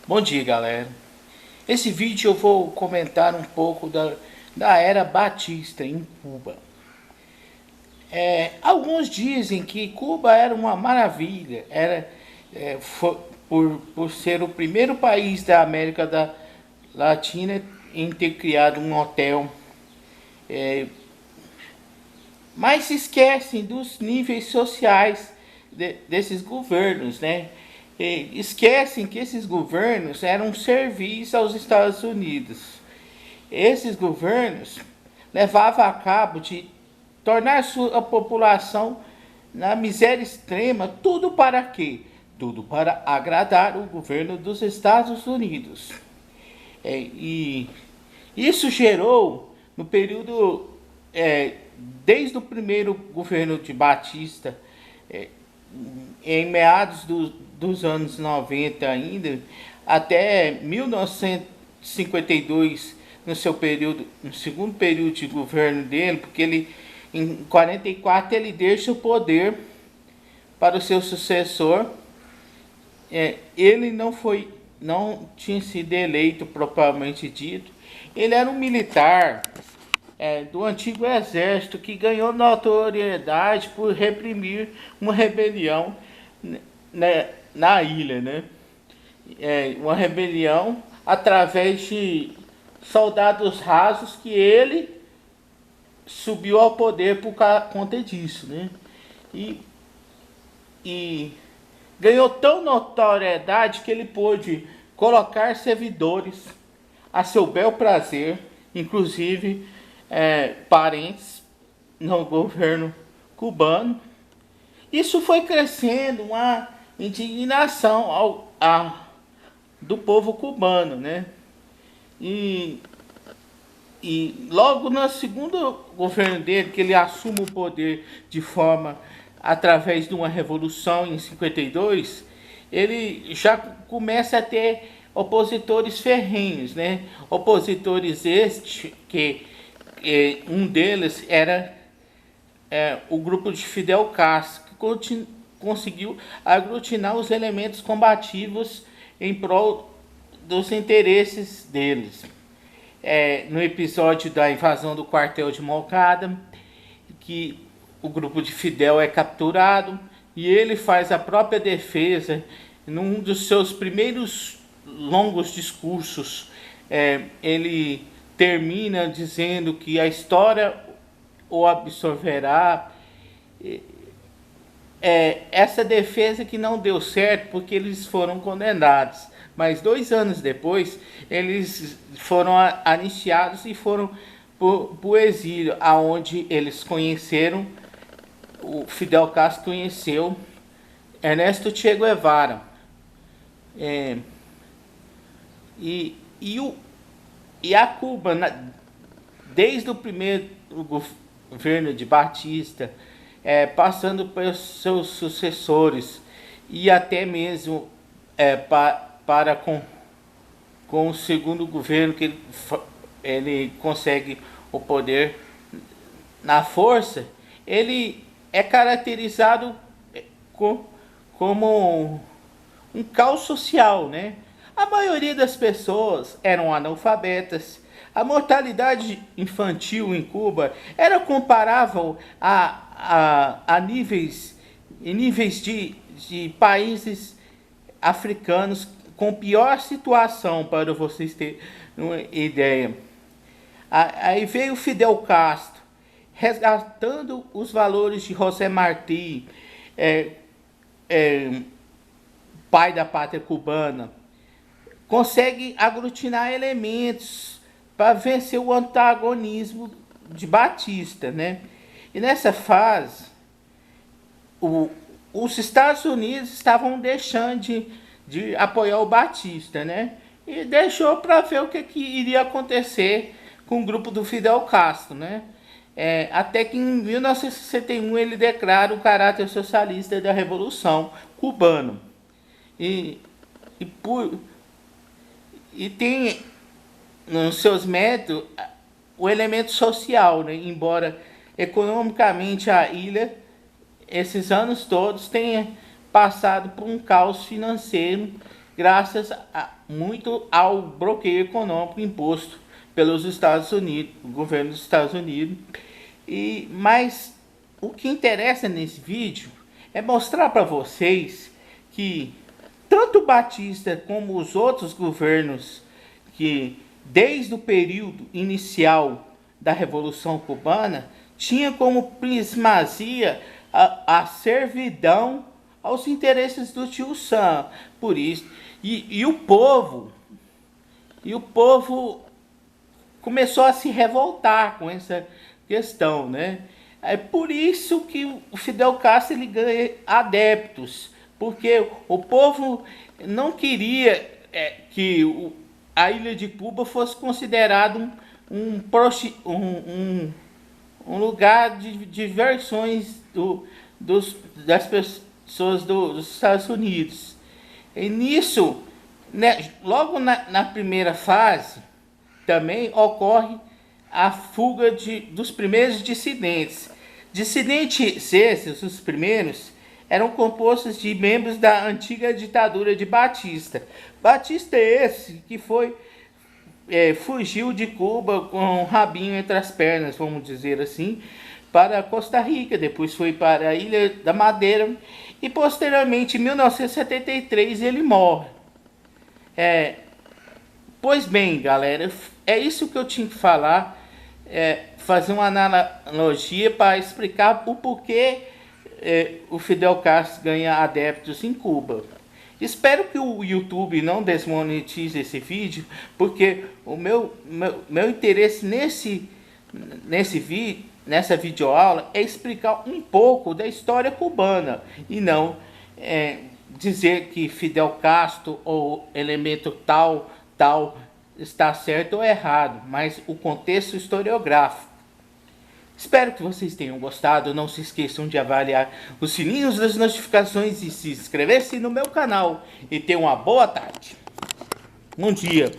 Bom dia, galera. Esse vídeo eu vou comentar um pouco da era Batista em Cuba. Alguns dizem que Cuba era uma maravilha, por ser o primeiro país da Latina em ter criado um hotel, mas se esquecem dos níveis sociais desses governos, né? E esquecem que esses governos eram um serviço aos Estados Unidos. Esses governos levavam a cabo de tornar sua população na miséria extrema, tudo para quê? Tudo para agradar o governo dos Estados Unidos. E isso gerou, no período, desde o primeiro governo de Batista, em meados dos anos 90 ainda, até 1952, no seu período, no segundo período de governo dele, porque ele em 44 ele deixa o poder para o seu sucessor. Ele não tinha sido eleito propriamente dito. Ele era um militar do antigo exército que ganhou notoriedade por reprimir uma rebelião, né, na ilha, né? Uma rebelião através de soldados rasos que ele subiu ao poder por conta disso, né? E, e ganhou tão notoriedade que ele pôde colocar servidores a seu bel prazer, inclusive parentes no governo cubano. Isso foi crescendo uma indignação do povo cubano, né? E, e logo no segundo governo dele, que ele assume o poder de forma através de uma revolução em 52, ele já começa a ter opositores ferrenhos, né? Opositores estes que um deles era o grupo de Fidel Castro, que conseguiu aglutinar os elementos combativos em prol dos interesses deles. No episódio da invasão do quartel de Moncada, que o grupo de Fidel é capturado e ele faz a própria defesa num dos seus primeiros longos discursos. Ele termina dizendo que a história o absolverá. Essa defesa que não deu certo porque eles foram condenados, mas 2 anos depois eles foram anistiados e foram para o exílio, aonde eles conheceram, o Fidel Castro conheceu Ernesto Che Guevara. E a Cuba, desde o primeiro governo de Batista, passando pelos seus sucessores e até mesmo para com o segundo governo, que ele consegue o poder na força, ele é caracterizado como um caos social, né? A maioria das pessoas eram analfabetas. A mortalidade infantil em Cuba era comparável a níveis de países africanos com pior situação, para vocês terem uma ideia. Aí veio Fidel Castro, resgatando os valores de José Martí, pai da pátria cubana, consegue aglutinar elementos para vencer o antagonismo de Batista, né? E nessa fase, os Estados Unidos estavam deixando de apoiar o Batista, né? E deixou para ver o que iria acontecer com o grupo do Fidel Castro, né? Até que em 1961 ele declara o caráter socialista da Revolução Cubana. E tem nos seus métodos o elemento social, né? Embora economicamente a ilha, esses anos todos, tenha passado por um caos financeiro graças muito ao bloqueio econômico imposto pelos Estados Unidos, o governo dos Estados Unidos. Mas o que interessa nesse vídeo é mostrar para vocês que tanto o Batista como os outros governos que desde o período inicial da Revolução Cubana tinha como primazia a servidão aos interesses do tio Sam. Por isso, e o povo começou a se revoltar com essa questão, né? É por isso que o Fidel Castro ele ganha adeptos, porque o povo não queria que a ilha de Cuba fosse considerado um lugar de diversões das pessoas dos Estados Unidos. E nisso, né, logo na primeira fase, também ocorre a fuga dos primeiros dissidentes. Dissidentes esses, os primeiros, eram compostos de membros da antiga ditadura de Batista. Batista esse que fugiu de Cuba com o rabinho entre as pernas, vamos dizer assim, para Costa Rica, depois foi para a Ilha da Madeira e posteriormente, em 1973, ele morre. Pois bem, galera, é isso que eu tinha que falar, fazer uma analogia para explicar o porquê o Fidel Castro ganha adeptos em Cuba. Espero que o YouTube não desmonetize esse vídeo, porque o meu interesse nessa videoaula é explicar um pouco da história cubana e não dizer que Fidel Castro ou elemento tal está certo ou errado, mas o contexto historiográfico. Espero que vocês tenham gostado. Não se esqueçam de avaliar os sininhos das notificações e se inscrever-se no meu canal. E tenham uma boa tarde. Bom dia.